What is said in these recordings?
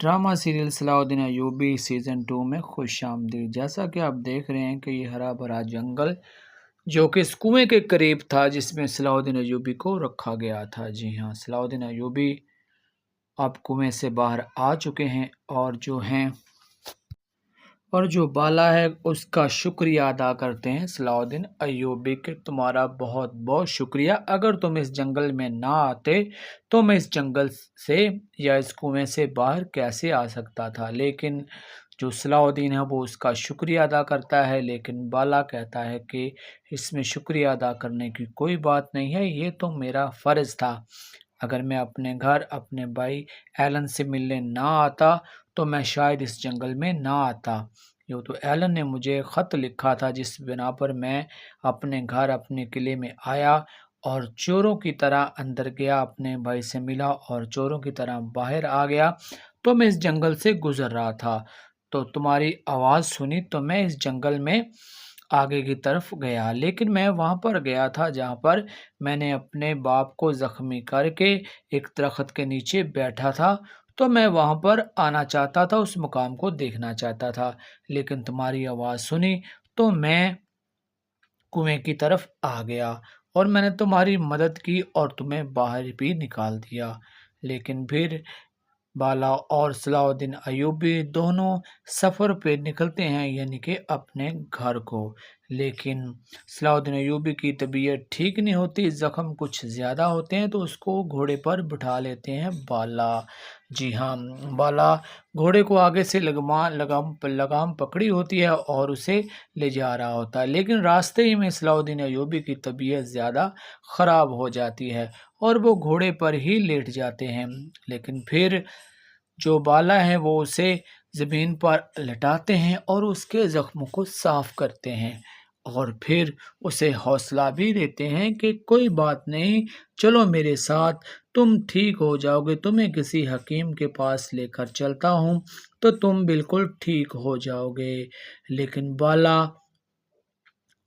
Drama serial Salahuddin Ayyubi season 2 में खुश आमदीद। जैसा कि आप देख रहे हैं कि ये हरा भरा जंगल जो कि इस कुएं के करीब था जिसमें सलाउद्दीन अय्यूबी को रखा गया था। जी हाँ, सलाउद्दीन अय्यूबी अब कुएं से बाहर आ चुके हैं और जो बाला है उसका शुक्रिया अदा करते हैं सलाउद्दीन अय्यूबी के, तुम्हारा बहुत बहुत शुक्रिया। अगर तुम इस जंगल में ना आते तो मैं इस जंगल से या इस कुएं से बाहर कैसे आ सकता था। लेकिन जो सलाउद्दीन है वो उसका शुक्रिया अदा करता है, लेकिन बाला कहता है कि इसमें शुक्रिया अदा करने की कोई बात नहीं है, ये तो मेरा फ़र्ज़ था। अगर मैं अपने घर अपने भाई एलन से मिलने ना आता तो मैं शायद इस जंगल में ना आता। यूँ तो एलन ने मुझे ख़त लिखा था जिस बिना पर मैं अपने घर अपने किले में आया और चोरों की तरह अंदर गया, अपने भाई से मिला और चोरों की तरह बाहर आ गया। तो मैं इस जंगल से गुज़र रहा था तो तुम्हारी आवाज़ सुनी तो मैं इस जंगल में आगे की तरफ गया, लेकिन मैं वहाँ पर गया था जहाँ पर मैंने अपने बाप को ज़ख्मी करके एक दरख्त के नीचे बैठा था। तो मैं वहाँ पर आना चाहता था, उस मुकाम को देखना चाहता था, लेकिन तुम्हारी आवाज़ सुनी तो मैं कुएं की तरफ आ गया और मैंने तुम्हारी मदद की और तुम्हें बाहर भी निकाल दिया। लेकिन फिर बाला और सलाउद्दीन अय्यूबी दोनों सफ़र पे निकलते हैं, यानी कि अपने घर को। लेकिन सलाउद्दीन अय्यूबी की तबीयत ठीक नहीं होती, ज़ख्म कुछ ज़्यादा होते हैं तो उसको घोड़े पर बिठा लेते हैं बाला। जी हाँ, बाला घोड़े को आगे से लगाम पकड़ी होती है और उसे ले जा रहा होता है, लेकिन रास्ते ही में सलाउद्दीन अय्यूबी की तबीयत ज़्यादा ख़राब हो जाती है और वो घोड़े पर ही लेट जाते हैं। लेकिन फिर जो बाला है वो उसे ज़मीन पर लेटाते हैं और उसके ज़ख्मों को साफ़ करते हैं और फिर उसे हौसला भी देते हैं कि कोई बात नहीं, चलो मेरे साथ, तुम ठीक हो जाओगे, तुम्हें किसी हकीम के पास लेकर चलता हूँ तो तुम बिल्कुल ठीक हो जाओगे। लेकिन बाला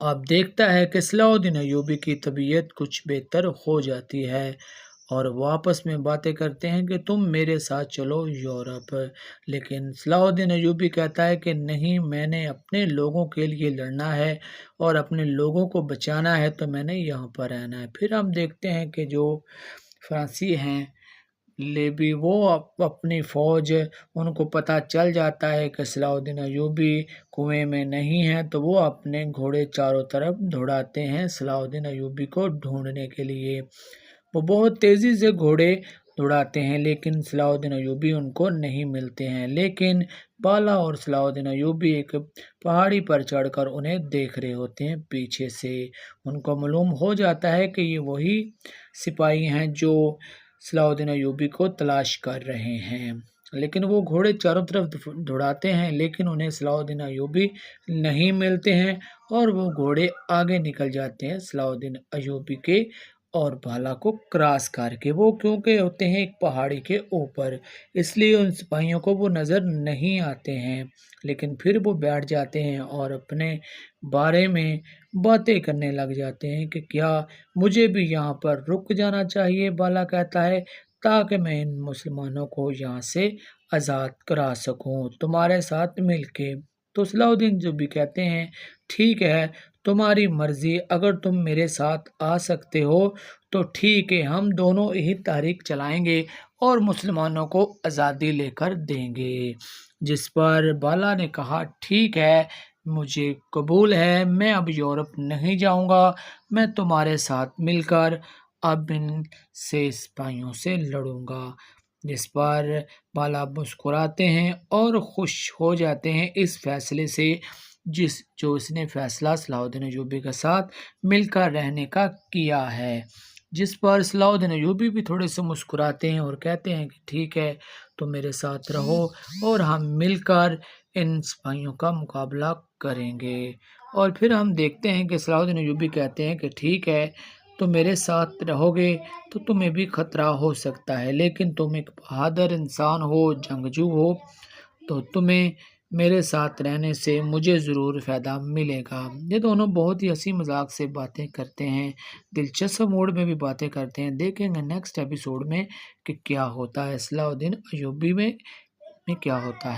अब देखता है कि सलाउद्दीन अय्यूबी की तबीयत कुछ बेहतर हो जाती है और वो आपस में बातें करते हैं कि तुम मेरे साथ चलो यूरोप। लेकिन सलाउद्दीन अय्यूबी कहता है कि नहीं, मैंने अपने लोगों के लिए लड़ना है और अपने लोगों को बचाना है, तो मैंने यहाँ पर रहना है। फिर हम देखते हैं कि जो फ्रांसी हैं लेबी, वो अपनी फ़ौज, उनको पता चल जाता है कि सलाउद्दीन अय्यूबी कुएं में नहीं है, तो वो अपने घोड़े चारों तरफ दौड़ाते हैं सलाउद्दीन अय्यूबी को ढूंढने के लिए। वो बहुत तेज़ी से घोड़े दौड़ाते हैं लेकिन सलाउद्दीन अय्यूबी उनको नहीं मिलते हैं। लेकिन बाला और सलाउद्दीन अय्यूबी एक पहाड़ी पर चढ़कर उन्हें देख रहे होते हैं पीछे से। उनको मालूम हो जाता है कि ये वही सिपाही हैं जो सलाउद्दीन अय्यूबी को तलाश कर रहे हैं। लेकिन वो घोड़े चारों तरफ दौड़ाते हैं लेकिन उन्हें सलाउद्दीन अय्यूबी नहीं मिलते हैं और वो घोड़े आगे निकल जाते हैं सलाउद्दीन अय्यूबी के और बाला को क्रॉस करके। वो क्योंकि होते हैं एक पहाड़ी के ऊपर, इसलिए उन सिपाहियों को वो नज़र नहीं आते हैं। लेकिन फिर वो बैठ जाते हैं और अपने बारे में बातें करने लग जाते हैं कि क्या मुझे भी यहाँ पर रुक जाना चाहिए, बाला कहता है, ताकि मैं इन मुसलमानों को यहाँ से आज़ाद करा सकूँ तुम्हारे साथ मिलके। तो सलाउद्दीन जो भी कहते हैं, ठीक है, तुम्हारी मर्ज़ी, अगर तुम मेरे साथ आ सकते हो तो ठीक है, हम दोनों यही तहरीक चलाएंगे और मुसलमानों को आज़ादी लेकर देंगे। जिस पर बाला ने कहा, ठीक है, मुझे कबूल है, मैं अब यूरोप नहीं जाऊंगा, मैं तुम्हारे साथ मिलकर अब इन से सिपाहियों से लड़ूंगा। जिस पर बाला मुस्कुराते हैं और खुश हो जाते हैं इस फैसले से जो इसने फैसला सलाउद्दीन अय्यूबी के साथ मिलकर रहने का किया है। जिस पर सलाउद्दीन अय्यूबी भी थोड़े से मुस्कुराते हैं और कहते हैं कि ठीक है, तुम मेरे साथ रहो और हम मिलकर इन सिपाहियों का मुकाबला करेंगे। और फिर हम देखते हैं कि सलाउद्दीन अय्यूबी कहते हैं कि ठीक है, तुम मेरे साथ रहोगे तो तुम्हें भी खतरा हो सकता है, लेकिन तुम एक बहादुर इंसान हो, जंगजू हो, तो तुम्हें मेरे साथ रहने से मुझे ज़रूर फ़ायदा मिलेगा। ये दोनों बहुत ही हँसी मज़ाक से बातें करते हैं, दिलचस्प मूड में भी बातें करते हैं। देखेंगे नेक्स्ट एपिसोड में कि क्या होता है सलाउद्दीन अय्यूबी में میں کیا ہوتا ہے؟